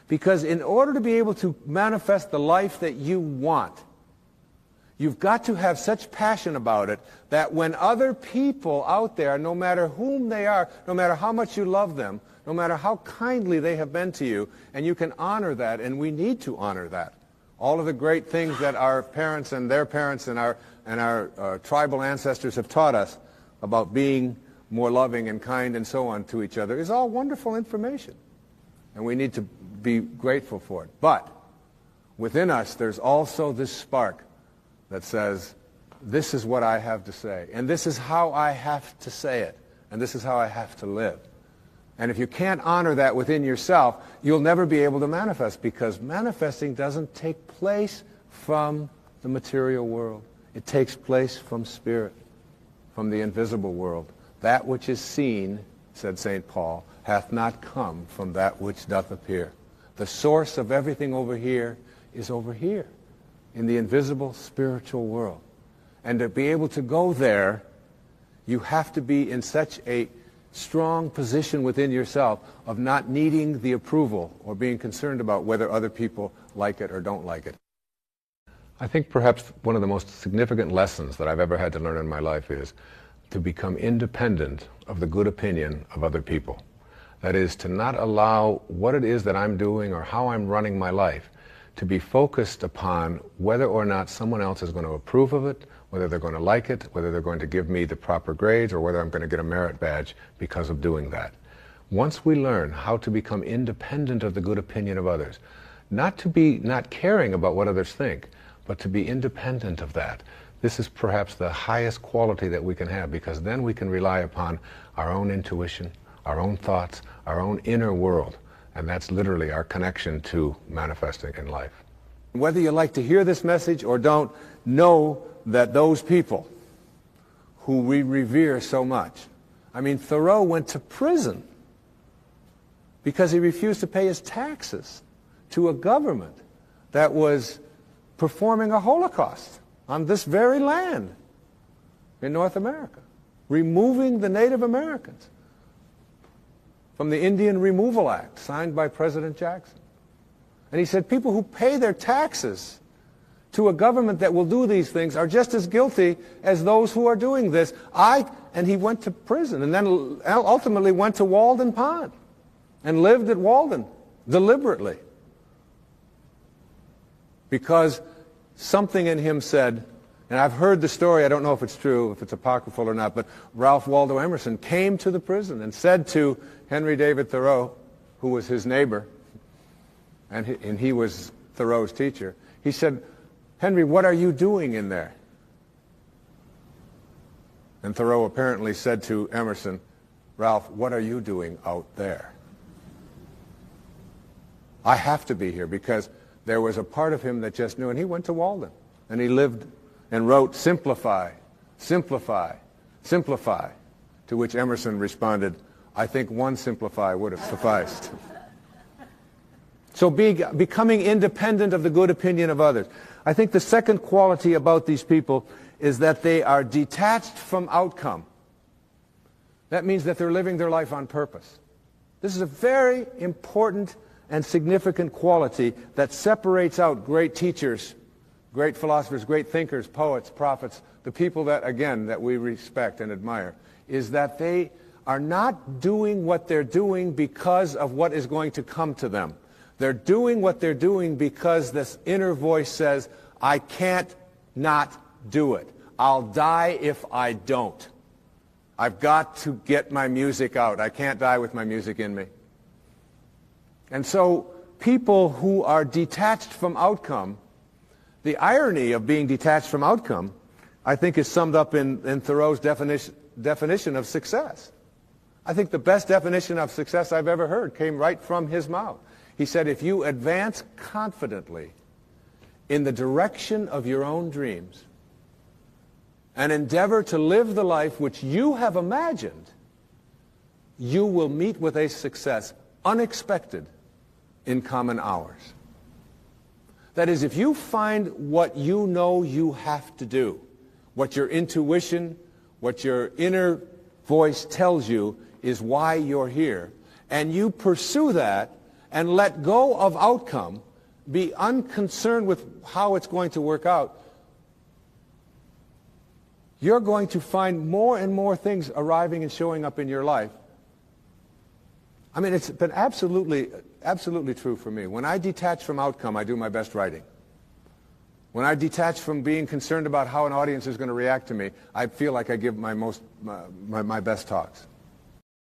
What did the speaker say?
Because in order to be able to manifest the life that you want, you've got to have such passion about it that when other people out there, no matter whom they are, no matter how much you love them, no matter how kindly they have been to you, and you can honor that, and we need to honor that. All of the great things that our parents and their parents and our tribal ancestors have taught us about being more loving and kind and so on to each other is all wonderful information. And we need to be grateful for it. But within us, there's also this spark that says, this is what I have to say, and this is how I have to say it, and this is how I have to live. And if you can't honor that within yourself, you'll never be able to manifest, because manifesting doesn't take place from the material world. It takes place from spirit, from the invisible world. That which is seen, said St. Paul, hath not come from that which doth appear. The source of everything over here is over here, in the invisible spiritual world. And to be able to go there, you have to be in such a strong position within yourself of not needing the approval or being concerned about whether other people like it or don't like it. I think perhaps one of the most significant lessons that I've ever had to learn in my life is to become independent of the good opinion of other people. That is, to not allow what it is that I'm doing or how I'm running my life to be focused upon whether or not someone else is going to approve of it, whether they're going to like it, whether they're going to give me the proper grades, or whether I'm going to get a merit badge because of doing that. Once we learn how to become independent of the good opinion of others, not caring about what others think, but to be independent of that, this is perhaps the highest quality that we can have, because then we can rely upon our own intuition, our own thoughts, our own inner world. And that's literally our connection to manifesting in life. Whether you like to hear this message or don't, know that those people who we revere so much, I mean, Thoreau went to prison because he refused to pay his taxes to a government that was performing a Holocaust on this very land in North America, removing the Native Americans from the Indian Removal Act signed by President Jackson. And he said people who pay their taxes to a government that will do these things are just as guilty as those who are doing this. And he went to prison and then ultimately went to Walden Pond and lived at Walden deliberately, because something in him said, and I've heard the story, I don't know if it's true, if it's apocryphal or not, but Ralph Waldo Emerson came to the prison and said to Henry David Thoreau, who was his neighbor, and he was Thoreau's teacher, he said, "Henry, what are you doing in there?" And Thoreau apparently said to Emerson, "Ralph, what are you doing out there? I have to be here," because there was a part of him that just knew, and he went to Walden, and he lived and wrote, "Simplify, simplify, simplify," to which Emerson responded, "I think one simplify would have sufficed." So becoming independent of the good opinion of others. I think the second quality about these people is that they are detached from outcome. That means that they're living their life on purpose. This is a very important and significant quality that separates out great teachers, great philosophers, great thinkers, poets, prophets, the people that, again, that we respect and admire, is that they are not doing what they're doing because of what is going to come to them. They're doing what they're doing because this inner voice says, "I can't not do it. I'll die if I don't. I've got to get my music out. I can't die with my music in me." And so people who are detached from outcome, the irony of being detached from outcome, I think, is summed up in Thoreau's definition of success. I think the best definition of success I've ever heard came right from his mouth. He said, if you advance confidently in the direction of your own dreams and endeavor to live the life which you have imagined, you will meet with a success unexpected in common hours. That is, if you find what you know you have to do, what your intuition, what your inner voice tells you is why you're here, and you pursue that, and let go of outcome, be unconcerned with how it's going to work out, you're going to find more and more things arriving and showing up in your life. I mean, it's been absolutely true for me. When I detach from outcome, I do my best writing. When I detach from being concerned about how an audience is going to react to me, I feel like I give my best talks.